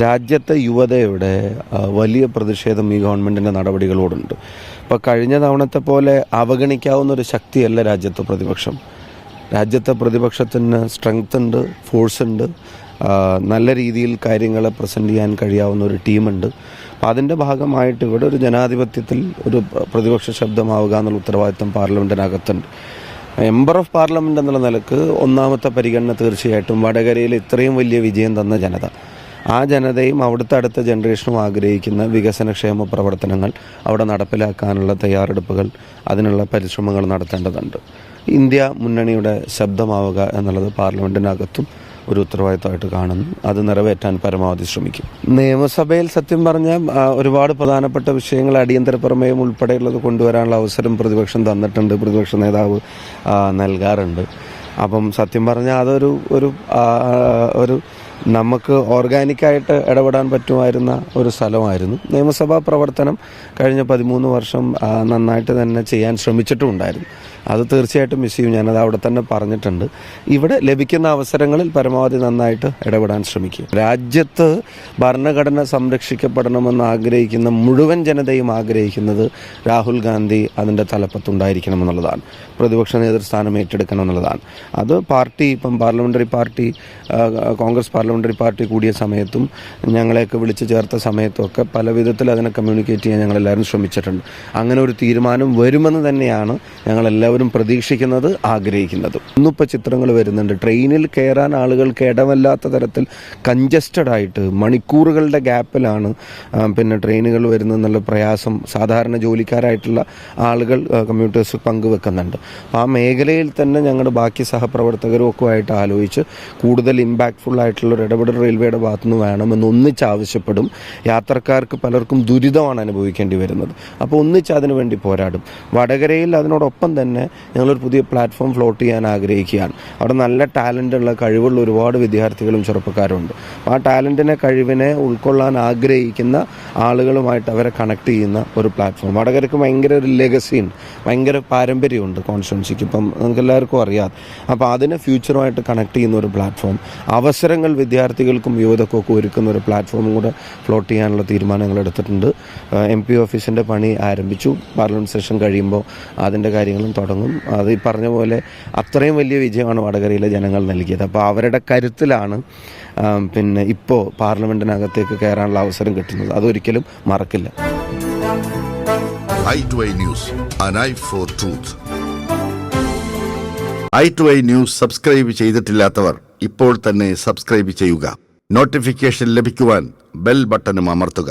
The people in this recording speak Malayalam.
രാജ്യത്തെ യുവതയുടെ വലിയ പ്രതിഷേധം ഈ ഗവൺമെൻറ്റിൻ്റെ നടപടികളോടുണ്ട്. ഇപ്പോൾ കഴിഞ്ഞ തവണത്തെ പോലെ അവഗണിക്കാവുന്ന ഒരു ശക്തിയല്ല രാജ്യത്തെ പ്രതിപക്ഷം. രാജ്യത്തെ പ്രതിപക്ഷത്തിന് സ്ട്രെങ്ത് ഉണ്ട്, ഫോഴ്സ് ഉണ്ട്, നല്ല രീതിയിൽ കാര്യങ്ങളെ പ്രസൻറ്റ് ചെയ്യാൻ കഴിയാവുന്ന ഒരു ടീമുണ്ട്. അപ്പോൾ അതിൻ്റെ ഭാഗമായിട്ട് ഇവിടെ ഒരു ജനാധിപത്യത്തിൽ ഒരു പ്രതിപക്ഷ ശബ്ദമാവുക എന്നുള്ള ഉത്തരവാദിത്വം പാർലമെൻറ്റിനകത്തുണ്ട്. മെമ്പർ ഓഫ് പാർലമെൻറ്റ് എന്നുള്ള നിലക്ക് ഒന്നാമത്തെ പരിഗണന തീർച്ചയായിട്ടും വടകരയിൽ ഇത്രയും വലിയ വിജയം തന്ന ജനത, ആ ജനതയും അവിടുത്തെ അടുത്ത ജനറേഷനും ആഗ്രഹിക്കുന്ന വികസനക്ഷേമ പ്രവർത്തനങ്ങൾ അവിടെ നടപ്പിലാക്കാനുള്ള തയ്യാറെടുപ്പുകൾ, അതിനുള്ള പരിശ്രമങ്ങൾ നടത്തേണ്ടതുണ്ട്. ഇന്ത്യ മുന്നണിയുടെ ശബ്ദമാവുക എന്നുള്ളത് പാർലമെൻറ്റിനകത്തും ഒരു ഉത്തരവാദിത്തമായിട്ട് കാണുന്നു. അത് നിറവേറ്റാൻ പരമാവധി ശ്രമിക്കും. നിയമസഭയിൽ സത്യം പറഞ്ഞാൽ ഒരുപാട് പ്രധാനപ്പെട്ട വിഷയങ്ങൾ അടിയന്തര പ്രമേയം ഉൾപ്പെടെയുള്ളത് കൊണ്ടുവരാനുള്ള അവസരം പ്രതിപക്ഷം തന്നിട്ടുണ്ട്, പ്രതിപക്ഷ നേതാവ് നൽകാറുണ്ട്. അപ്പം സത്യം പറഞ്ഞാൽ അതൊരു ഒരു നമുക്ക് ഓർഗാനിക്കായിട്ട് ഇടപെടാൻ പറ്റുമായിരുന്ന ഒരു സ്ഥലമായിരുന്നു. നിയമസഭാ പ്രവർത്തനം കഴിഞ്ഞ 13 വർഷം നന്നായിട്ട് തന്നെ ചെയ്യാൻ ശ്രമിച്ചിട്ടുമുണ്ടായിരുന്നു. അത് തീർച്ചയായിട്ടും മിസ് ചെയ്യും. ഞാനത് അവിടെ തന്നെ പറഞ്ഞിട്ടുണ്ട്. ഇവിടെ ലഭിക്കുന്ന അവസരങ്ങളിൽ പരമാവധി നന്നായിട്ട് ഇടപെടാൻ ശ്രമിക്കും. രാജ്യത്ത് ഭരണഘടന സംരക്ഷിക്കപ്പെടണമെന്ന് ആഗ്രഹിക്കുന്ന മുഴുവൻ ജനതയും ആഗ്രഹിക്കുന്നത് രാഹുൽ ഗാന്ധി അതിൻ്റെ തലപ്പത്തുണ്ടായിരിക്കണമെന്നുള്ളതാണ്, പ്രതിപക്ഷ നേതൃസ്ഥാനം ഏറ്റെടുക്കണം എന്നുള്ളതാണ്. അത് പാർട്ടി ഇപ്പം parliamentary party, Congress parliamentary party കൂടിയ സമയത്തും ഞങ്ങളെയൊക്കെ വിളിച്ചു ചേർത്ത സമയത്തുമൊക്കെ പല വിധത്തിൽ അതിനെ കമ്മ്യൂണിക്കേറ്റ് ചെയ്യാൻ ഞങ്ങളെല്ലാവരും ശ്രമിച്ചിട്ടുണ്ട്. അങ്ങനെ ഒരു തീരുമാനം വരുമെന്ന് തന്നെയാണ് ഞങ്ങളെല്ലാവരും പ്രതീക്ഷിക്കുന്നത്, ആഗ്രഹിക്കുന്നത്. ഇന്നിപ്പോൾ ചിത്രങ്ങൾ വരുന്നുണ്ട്, ട്രെയിനിൽ കയറാൻ ആളുകൾക്ക് ഇടമല്ലാത്ത തരത്തിൽ കൺജസ്റ്റഡ് ആയിട്ട് മണിക്കൂറുകളുടെ ഗ്യാപ്പിലാണ് പിന്നെ ട്രെയിനുകൾ വരുന്നതെന്നുള്ള പ്രയാസം സാധാരണ ജോലിക്കാരായിട്ടുള്ള ആളുകൾ, കമ്മ്യൂട്ടേഴ്സ് പങ്കുവെക്കുന്നുണ്ട്. ആ മേഖലയിൽ തന്നെ ഞങ്ങളുടെ ബാക്കി സഹപ്രവർത്തകരും ഒക്കെ ആയിട്ട് ആലോചിച്ച് കൂടുതൽ ഇമ്പാക്ട്ഫുൾ ആയിട്ടുള്ളൊരു ഇടപെടൽ റെയിൽവേയുടെ ഭാഗത്തുനിന്ന് വേണമെന്ന് ഒന്നിച്ചാവശ്യപ്പെടും. യാത്രക്കാർക്ക് പലർക്കും ദുരിതമാണ് അനുഭവിക്കേണ്ടി വരുന്നത്. അപ്പോൾ ഒന്നിച്ച് അതിനു വേണ്ടി പോരാടും. വടകരയിൽ അതിനോടൊപ്പം തന്നെ ഞങ്ങളൊരു പുതിയ പ്ലാറ്റ്ഫോം ഫ്ലോട്ട് ചെയ്യാൻ ആഗ്രഹിക്കുകയാണ്. അവിടെ നല്ല ടാലൻ്റുള്ള കഴിവുള്ള ഒരുപാട് വിദ്യാർത്ഥികളും ചെറുപ്പക്കാരുണ്ട്. ആ ടാലൻറ്റിനെ, കഴിവിനെ ഉൾക്കൊള്ളാൻ ആഗ്രഹിക്കുന്ന ആളുകളുമായിട്ട് അവരെ കണക്ട് ചെയ്യുന്ന ഒരു പ്ലാറ്റ്ഫോം. വടകരയ്ക്ക് ഭയങ്കര ഒരു ലെഗസിയുണ്ട്, ഭയങ്കര പാരമ്പര്യമുണ്ട് കോൺസ്റ്റിറ്റ്യുവൻസിക്ക്, ഇപ്പം നമുക്ക് എല്ലാവർക്കും അറിയാം. അപ്പോൾ അതിനെ ഫ്യൂച്ചറുമായിട്ട് കണക്ട് ചെയ്യുന്ന ഒരു പ്ലാറ്റ്ഫോം, അവസരങ്ങൾ വിദ്യാർത്ഥികൾക്കും യുവതക്കും ഒക്കെ ഒരുക്കുന്ന ഒരു പ്ലാറ്റ്ഫോമും കൂടെ ഫ്ലോട്ട് ചെയ്യാനുള്ള തീരുമാനങ്ങൾ എടുത്തിട്ടുണ്ട്. MP ഓഫീസിൻ്റെ പണി ആരംഭിച്ചു. പാർലമെൻറ്റ് സെഷൻ കഴിയുമ്പോൾ അതിൻ്റെ കാര്യങ്ങളും തുടങ്ങും. അത് ഈ പറഞ്ഞ പോലെ അത്രയും വലിയ വിജയമാണ് വടകരയിലെ ജനങ്ങൾ നൽകിയത്. അപ്പോൾ അവരുടെ കരുത്തിലാണ് പിന്നെ ഇപ്പോൾ പാർലമെൻറ്റിനകത്തേക്ക് കയറാനുള്ള അവസരം കിട്ടുന്നത്. അതൊരിക്കലും മറക്കില്ല. i2i News, an eye for truth. i2i News subscribe ചെയ്തിട്ടില്ലാത്തവർ ഇപ്പോൾ തന്നെ സബ്സ്ക്രൈബ് ചെയ്യുക. നോട്ടിഫിക്കേഷൻ ലഭിക്കുവാൻ ബെൽ ബട്ടണും അമർത്തുക.